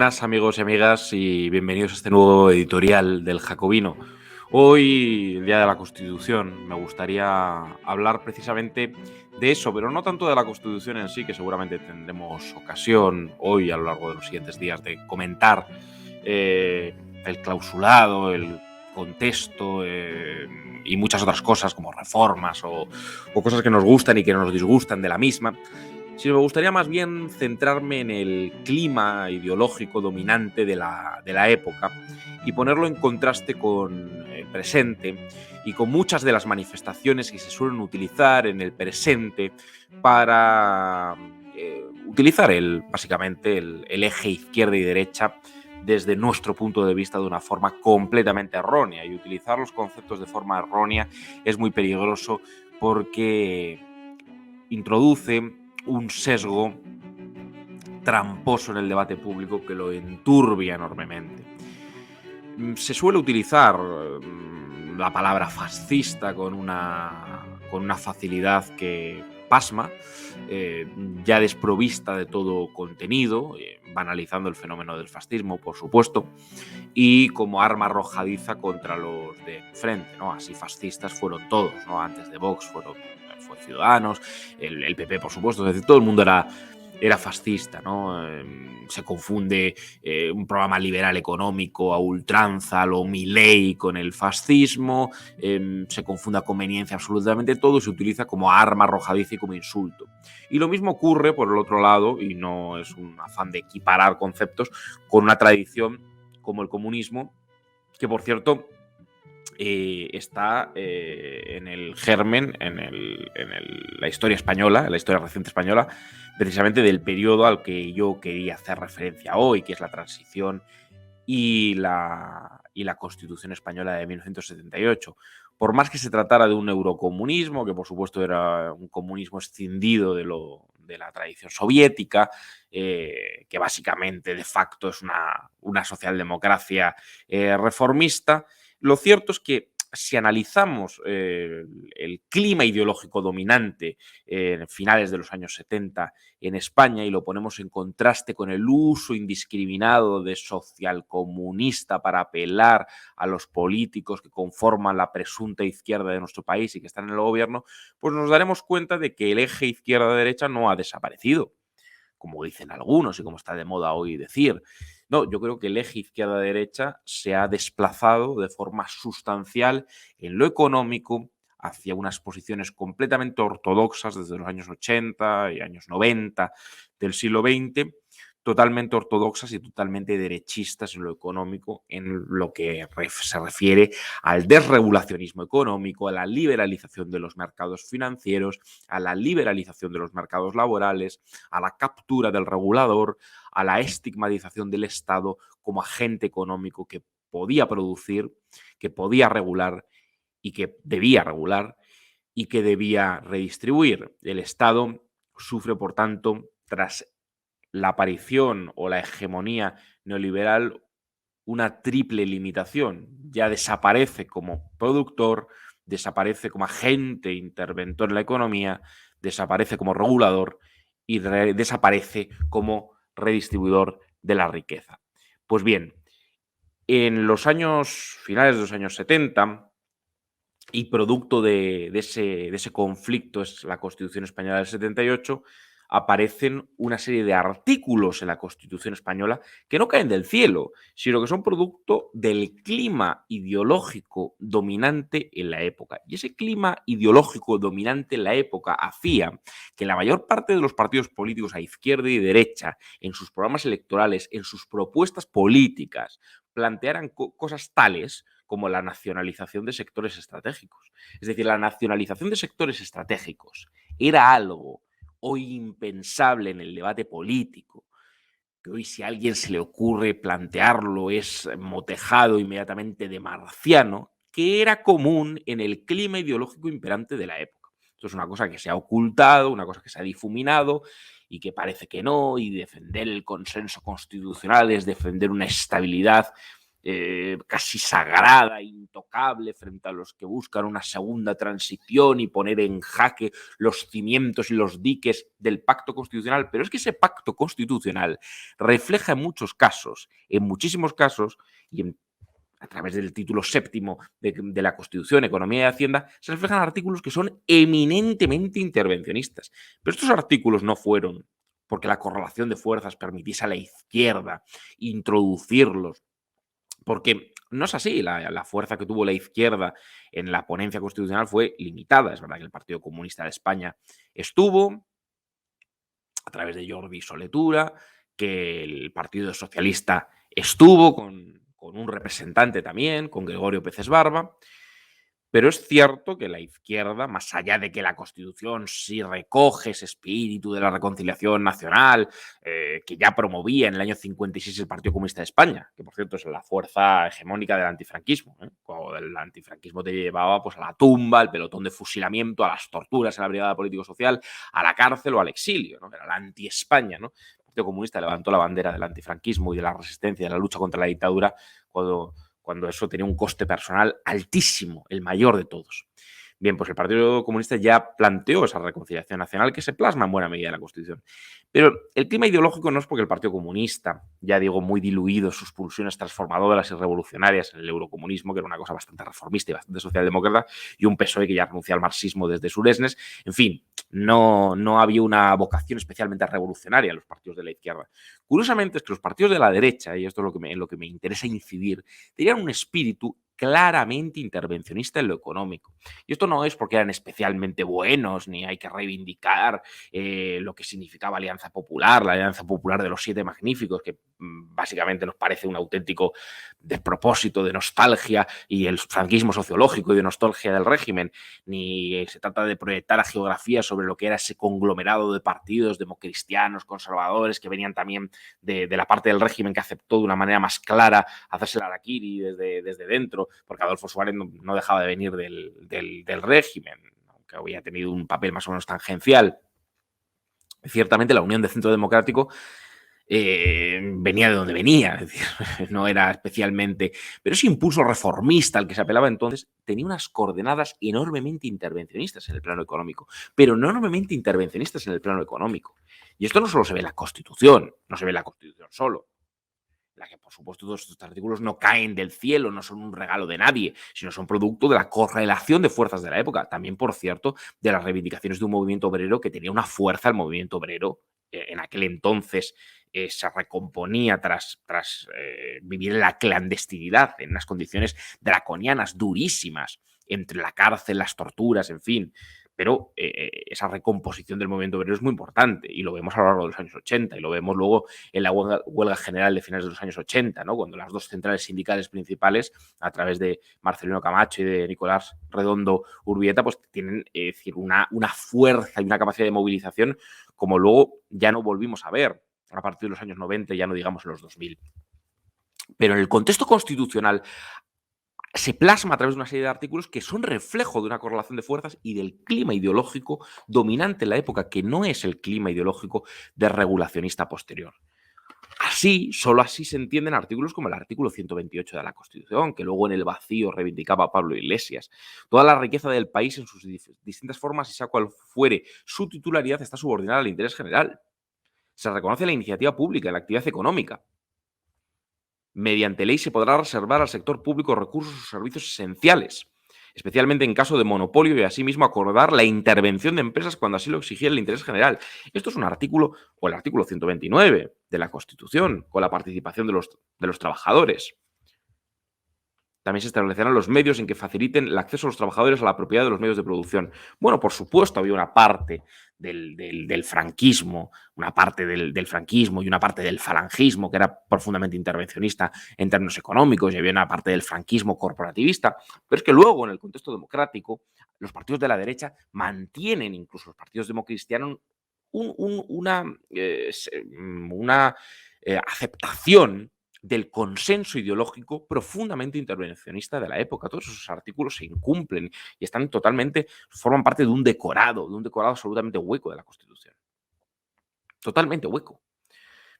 Buenas amigos y amigas y bienvenidos a este nuevo editorial del Jacobino. Hoy, el Día de la Constitución, me gustaría hablar precisamente de eso, pero no tanto de la Constitución en sí, que seguramente tendremos ocasión hoy a lo largo de los siguientes días de comentar el clausulado, el contexto y muchas otras cosas como reformas o cosas que nos gustan y que nos disgustan de la misma. Sino me gustaría más bien centrarme en el clima ideológico dominante de la época y ponerlo en contraste con el presente y con muchas de las manifestaciones que se suelen utilizar en el presente para utilizar básicamente el eje izquierda y derecha desde nuestro punto de vista de una forma completamente errónea. Y utilizar los conceptos de forma errónea es muy peligroso porque introduce un sesgo tramposo en el debate público que lo enturbia enormemente. Se suele utilizar la palabra fascista con una facilidad que pasma, ya desprovista de todo contenido, banalizando el fenómeno del fascismo, por supuesto, y como arma arrojadiza contra los de enfrente, ¿no? Así fascistas fueron todos, ¿no? Antes de Vox fue Ciudadanos, el PP, por supuesto, es decir, todo el mundo era fascista, ¿no? Se confunde un programa liberal económico a ultranza, lo Milei con el fascismo, se confunde a conveniencia absolutamente todo y se utiliza como arma arrojadiza y como insulto. Y lo mismo ocurre por el otro lado, y no es un afán de equiparar conceptos, con una tradición como el comunismo, que por cierto está en el germen, la historia española, en la historia reciente española, precisamente del periodo al que yo quería hacer referencia hoy, que es la transición y la Constitución española de 1978. Por más que se tratara de un eurocomunismo, que por supuesto era un comunismo escindido de la tradición soviética, que básicamente de facto es una socialdemocracia reformista, lo cierto es que si analizamos el clima ideológico dominante en finales de los años 70 en España y lo ponemos en contraste con el uso indiscriminado de socialcomunista para apelar a los políticos que conforman la presunta izquierda de nuestro país y que están en el gobierno, pues nos daremos cuenta de que el eje izquierda-derecha no ha desaparecido, como dicen algunos y como está de moda hoy decir. No, yo creo que el eje izquierda-derecha se ha desplazado de forma sustancial en lo económico hacia unas posiciones completamente ortodoxas desde los años 80 y años 90 del siglo XX, totalmente ortodoxas y totalmente derechistas en lo económico, en lo que se refiere al desregulacionismo económico, a la liberalización de los mercados financieros, a la liberalización de los mercados laborales, a la captura del regulador, a la estigmatización del Estado como agente económico que podía producir, que podía regular y que debía regular y que debía redistribuir. El Estado sufre, por tanto, tras la aparición o la hegemonía neoliberal, una triple limitación. Ya desaparece como productor, desaparece como agente interventor en la economía, desaparece como regulador y desaparece como redistribuidor de la riqueza. Pues bien, en los finales de los años 70 y producto de ese conflicto, es la Constitución Española del 78, aparecen una serie de artículos en la Constitución española que no caen del cielo, sino que son producto del clima ideológico dominante en la época. Y ese clima ideológico dominante en la época hacía que la mayor parte de los partidos políticos a izquierda y derecha, en sus programas electorales, en sus propuestas políticas, plantearan cosas tales como la nacionalización de sectores estratégicos. Es decir, la nacionalización de sectores estratégicos era algo hoy impensable en el debate político, que hoy si a alguien se le ocurre plantearlo es motejado inmediatamente de marciano, que era común en el clima ideológico imperante de la época. Esto es una cosa que se ha ocultado, una cosa que se ha difuminado y que parece que no, y defender el consenso constitucional es defender una estabilidad casi sagrada, intocable, frente a los que buscan una segunda transición y poner en jaque los cimientos y los diques del pacto constitucional. Pero es que ese pacto constitucional refleja en muchos casos, en muchísimos casos, a través del título séptimo de la Constitución, Economía y Hacienda, se reflejan artículos que son eminentemente intervencionistas. Pero estos artículos no fueron porque la correlación de fuerzas permitiese a la izquierda introducirlos, porque no es así. La fuerza que tuvo la izquierda en la ponencia constitucional fue limitada. Es verdad que el Partido Comunista de España estuvo, a través de Jordi Soletura, que el Partido Socialista estuvo con un representante también, con Gregorio Pérez Barba. Pero es cierto que la izquierda, más allá de que la Constitución sí recoge ese espíritu de la reconciliación nacional, que ya promovía en el año 56 el Partido Comunista de España, que por cierto es la fuerza hegemónica del antifranquismo. Cuando el antifranquismo te llevaba pues, a la tumba, al pelotón de fusilamiento, a las torturas en la brigada político-social, a la cárcel o al exilio, ¿no? Era la anti-España, ¿no? El Partido Comunista levantó la bandera del antifranquismo y de la resistencia, de la lucha contra la dictadura, cuando eso tenía un coste personal altísimo, el mayor de todos. Bien, pues el Partido Comunista ya planteó esa reconciliación nacional que se plasma en buena medida en la Constitución. Pero el clima ideológico no es porque el Partido Comunista, ya digo, muy diluido sus pulsiones transformadoras y revolucionarias en el eurocomunismo, que era una cosa bastante reformista y bastante socialdemócrata, y un PSOE que ya renunció al marxismo desde Suresnes. En fin, no había una vocación especialmente revolucionaria en los partidos de la izquierda. Curiosamente es que los partidos de la derecha, y esto es en lo que me interesa incidir, tenían un espíritu claramente intervencionista en lo económico. Y esto no es porque eran especialmente buenos, ni hay que reivindicar lo que significaba Alianza Popular, la Alianza Popular de los Siete Magníficos, que básicamente nos parece un auténtico despropósito de nostalgia y el franquismo sociológico y de nostalgia del régimen, ni se trata de proyectar a geografía sobre lo que era ese conglomerado de partidos democristianos, conservadores, que venían también de la parte del régimen que aceptó de una manera más clara hacerse el harakiri desde dentro, porque Adolfo Suárez no dejaba de venir del régimen, aunque había tenido un papel más o menos tangencial. Ciertamente la Unión de Centro Democrático venía de donde venía, es decir, no era especialmente... Pero ese impulso reformista al que se apelaba entonces tenía unas coordenadas enormemente intervencionistas en el plano económico, pero no enormemente intervencionistas en el plano económico. Y esto no solo se ve en la Constitución, no se ve en la Constitución solo, la que, por supuesto, todos estos artículos no caen del cielo, no son un regalo de nadie, sino son producto de la correlación de fuerzas de la época. También, por cierto, de las reivindicaciones de un movimiento obrero que tenía una fuerza. El movimiento obrero en aquel entonces se recomponía tras vivir en la clandestinidad, en unas condiciones draconianas, durísimas, entre la cárcel, las torturas, en fin. Pero esa recomposición del movimiento obrero es muy importante y lo vemos a lo largo de los años 80 y lo vemos luego en la huelga general de finales de los años 80, ¿no? Cuando las dos centrales sindicales principales, a través de Marcelino Camacho y de Nicolás Redondo Urbieta, pues tienen decir, una fuerza y una capacidad de movilización como luego ya no volvimos a ver a partir de los años 90, ya no digamos en los 2000. Pero en el contexto constitucional se plasma a través de una serie de artículos que son reflejo de una correlación de fuerzas y del clima ideológico dominante en la época, que no es el clima ideológico de regulacionista posterior. Así, solo así se entienden artículos como el artículo 128 de la Constitución, que luego en el vacío reivindicaba Pablo Iglesias. Toda la riqueza del país en sus distintas formas, y sea cual fuere su titularidad, está subordinada al interés general. Se reconoce la iniciativa pública y la actividad económica. Mediante ley se podrá reservar al sector público recursos o servicios esenciales, especialmente en caso de monopolio, y asimismo acordar la intervención de empresas cuando así lo exigiera el interés general. Esto es un artículo, o el artículo 129 de la Constitución, con la participación de los trabajadores. También se establecerán los medios en que faciliten el acceso a los trabajadores a la propiedad de los medios de producción. Bueno, por supuesto, había una parte del franquismo, una parte del franquismo y una parte del falangismo que era profundamente intervencionista en términos económicos, y había una parte del franquismo corporativista, pero es que luego, en el contexto democrático, los partidos de la derecha mantienen, incluso los partidos democristianos, una aceptación del consenso ideológico profundamente intervencionista de la época. Todos esos artículos se incumplen y están totalmente, forman parte de un decorado absolutamente hueco de la Constitución. Totalmente hueco.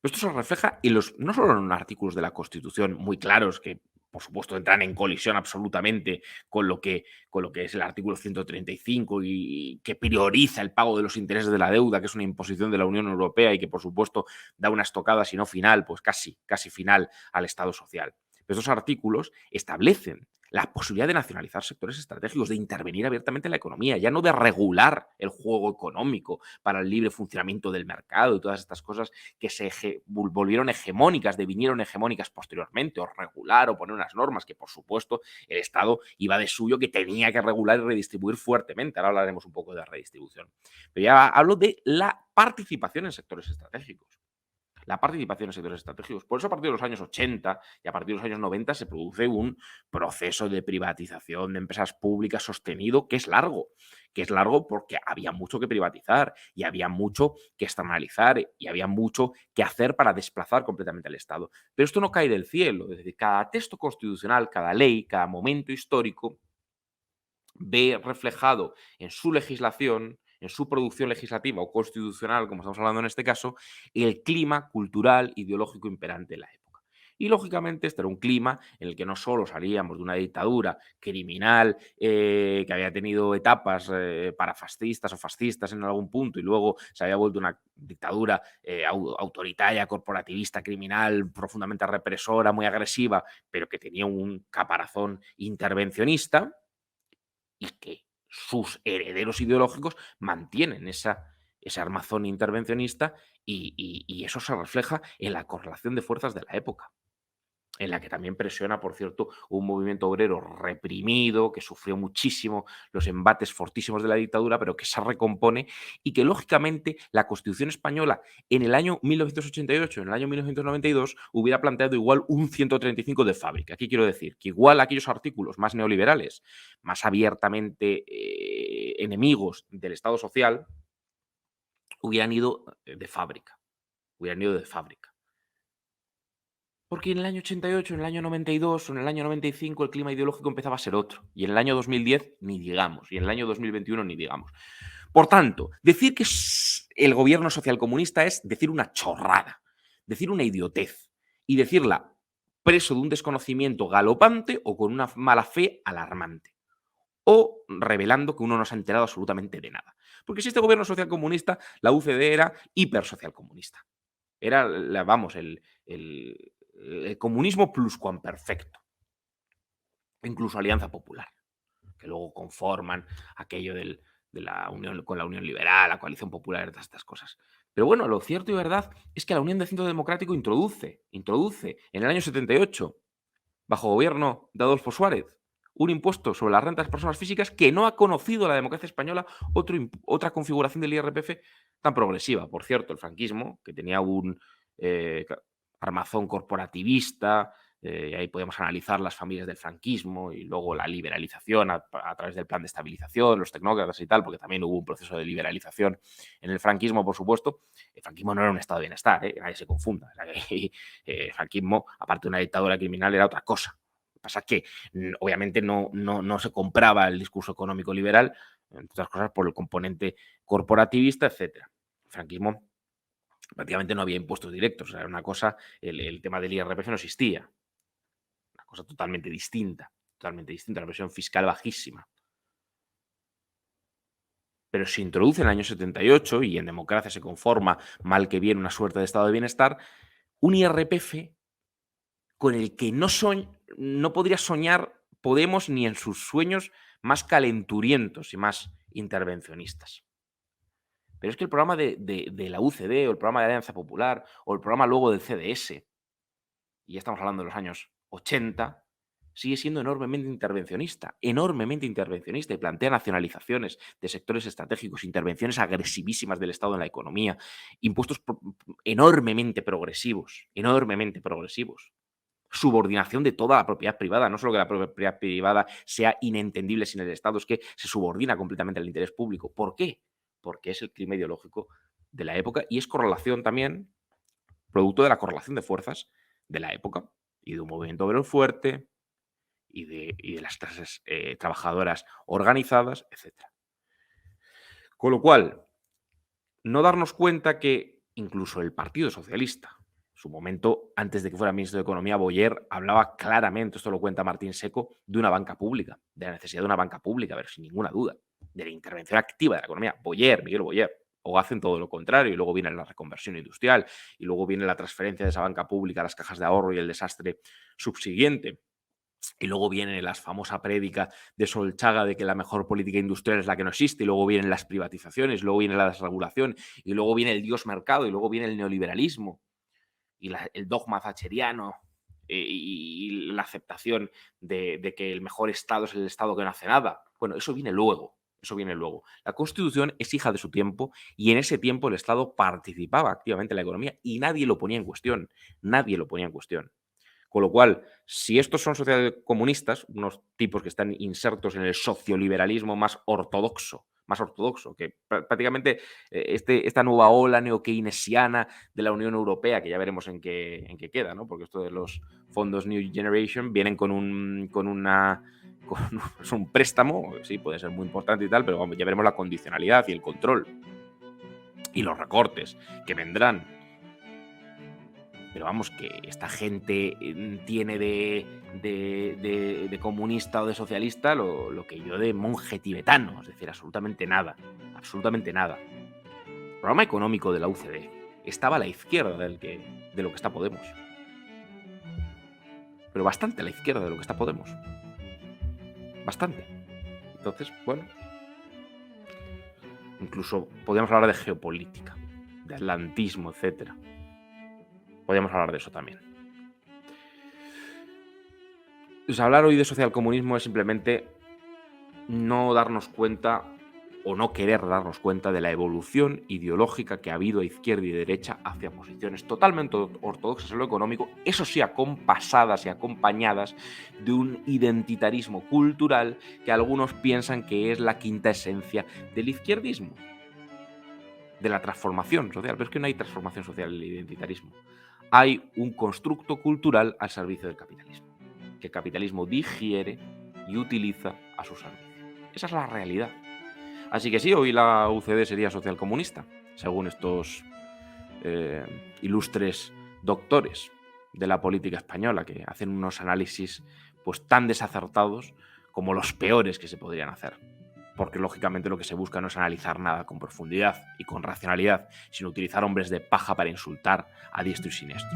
Esto se refleja en no solo en artículos de la Constitución muy claros que por supuesto, entran en colisión absolutamente con lo que es el artículo 135 y que prioriza el pago de los intereses de la deuda, que es una imposición de la Unión Europea y que, por supuesto, da una estocada, si no final, pues casi final al Estado social. Pero estos artículos establecen la posibilidad de nacionalizar sectores estratégicos, de intervenir abiertamente en la economía, ya no de regular el juego económico para el libre funcionamiento del mercado y todas estas cosas que se volvieron hegemónicas, devinieron hegemónicas posteriormente, o regular o poner unas normas que, por supuesto, el Estado iba de suyo, que tenía que regular y redistribuir fuertemente. Ahora hablaremos un poco de redistribución. Pero ya hablo de la participación en sectores estratégicos. La participación en sectores estratégicos. Por eso, a partir de los años 80 y a partir de los años 90 se produce un proceso de privatización de empresas públicas sostenido que es largo porque había mucho que privatizar y había mucho que externalizar y había mucho que hacer para desplazar completamente al Estado. Pero esto no cae del cielo, es decir, cada texto constitucional, cada ley, cada momento histórico ve reflejado en su legislación, en su producción legislativa o constitucional, como estamos hablando en este caso, el clima cultural, ideológico imperante en la época. Y lógicamente este era un clima en el que no solo salíamos de una dictadura criminal que había tenido etapas parafascistas o fascistas en algún punto y luego se había vuelto una dictadura autoritaria, corporativista, criminal, profundamente represora, muy agresiva, pero que tenía un caparazón intervencionista, y que sus herederos ideológicos mantienen ese armazón intervencionista y eso se refleja en la correlación de fuerzas de la época, en la que también presiona, por cierto, un movimiento obrero reprimido, que sufrió muchísimo los embates fortísimos de la dictadura, pero que se recompone y que, lógicamente, la Constitución española en el año 1988, en el año 1992, hubiera planteado igual un 135 de fábrica. Aquí quiero decir que igual aquellos artículos más neoliberales, más abiertamente enemigos del Estado social, hubieran ido de fábrica. Hubieran ido de fábrica. Porque en el año 88, en el año 92 o en el año 95 el clima ideológico empezaba a ser otro. Y en el año 2010 ni digamos. Y en el año 2021 ni digamos. Por tanto, decir que el gobierno socialcomunista es decir una chorrada, decir una idiotez y decirla preso de un desconocimiento galopante o con una mala fe alarmante. O revelando que uno no se ha enterado absolutamente de nada. Porque si este gobierno socialcomunista, la UCD era hipersocialcomunista. Era, vamos, el comunismo pluscuamperfecto. Incluso Alianza Popular, que luego conforman aquello de la unión con la Unión Liberal, la Coalición Popular, todas estas cosas. Pero bueno, lo cierto y verdad es que la Unión de Centro Democrático introduce en el año 78, bajo gobierno de Adolfo Suárez, un impuesto sobre las rentas de personas físicas que no ha conocido la democracia española otra configuración del IRPF tan progresiva. Por cierto, el franquismo, que tenía un armazón corporativista, y ahí podemos analizar las familias del franquismo y luego la liberalización a través del plan de estabilización, los tecnócratas y tal, porque también hubo un proceso de liberalización en el franquismo, por supuesto. El franquismo no era un estado de bienestar, nadie se confunda. El franquismo, aparte de una dictadura criminal, era otra cosa. Lo que pasa es que obviamente no se compraba el discurso económico liberal, entre otras cosas por el componente corporativista, etc. El franquismo prácticamente no había impuestos directos, era una cosa, el tema del IRPF no existía, una cosa totalmente distinta, una presión fiscal bajísima. Pero se introduce en el año 78 y en democracia se conforma, mal que bien, una suerte de estado de bienestar, un IRPF con el que no podría soñar Podemos ni en sus sueños más calenturientos y más intervencionistas. Pero es que el programa de la UCD o el programa de Alianza Popular o el programa luego del CDS, y ya estamos hablando de los años 80, sigue siendo enormemente intervencionista y plantea nacionalizaciones de sectores estratégicos, intervenciones agresivísimas del Estado en la economía, impuestos enormemente progresivos, subordinación de toda la propiedad privada, no solo que la propiedad privada sea inentendible sin el Estado, es que se subordina completamente al interés público. ¿Por qué? Porque es el clima ideológico de la época y es correlación también, producto de la correlación de fuerzas de la época y de un movimiento obrero fuerte y de las clases trabajadoras organizadas, etc. Con lo cual, no darnos cuenta que incluso el Partido Socialista, su momento, antes de que fuera ministro de Economía, Boyer hablaba claramente, esto lo cuenta Martín Seco, de una banca pública, de la necesidad de una banca pública, pero sin ninguna duda, de la intervención activa de la economía. Boyer, Miguel Boyer. O hacen todo lo contrario y luego viene la reconversión industrial y luego viene la transferencia de esa banca pública a las cajas de ahorro y el desastre subsiguiente. Y luego viene la famosa prédica de Solchaga de que la mejor política industrial es la que no existe, y luego vienen las privatizaciones, luego viene la desregulación, y luego viene el dios mercado, y luego viene el neoliberalismo, y el dogma thatcheriano, y la aceptación de que el mejor Estado es el Estado que no hace nada. Bueno, eso viene luego. Eso viene luego. La Constitución es hija de su tiempo y en ese tiempo el Estado participaba activamente en la economía y nadie lo ponía en cuestión. Nadie lo ponía en cuestión. Con lo cual, si estos son socialcomunistas, unos tipos que están insertos en el socioliberalismo más ortodoxo, que prácticamente esta nueva ola neokeynesiana de la Unión Europea, que ya veremos en qué queda, ¿no? Porque esto de los fondos New Generation vienen con un préstamo, sí, puede ser muy importante y tal, pero vamos, ya veremos la condicionalidad y el control y los recortes que vendrán. Pero vamos, que esta gente tiene de comunista o de socialista lo que yo de monje tibetano, es decir, absolutamente nada, absolutamente nada. El programa económico de la UCD estaba a la izquierda de lo que está Podemos. Pero bastante a la izquierda de lo que está Podemos. Bastante. Entonces, bueno, incluso podríamos hablar de geopolítica, de atlantismo, etcétera. Podríamos hablar de eso también. Pues hablar hoy de socialcomunismo es simplemente no darnos cuenta o no querer darnos cuenta de la evolución ideológica que ha habido a izquierda y derecha hacia posiciones totalmente ortodoxas en lo económico, eso sí, acompasadas y acompañadas de un identitarismo cultural que algunos piensan que es la quinta esencia del izquierdismo, de la transformación social. Pero es que no hay transformación social en el identitarismo. Hay un constructo cultural al servicio del capitalismo, que el capitalismo digiere y utiliza a su servicio. Esa es la realidad. Así que sí, hoy la UCD sería socialcomunista, según estos ilustres doctores de la política española, que hacen unos análisis pues tan desacertados como los peores que se podrían hacer. Porque lógicamente lo que se busca no es analizar nada con profundidad y con racionalidad, sino utilizar hombres de paja para insultar a diestro y siniestro.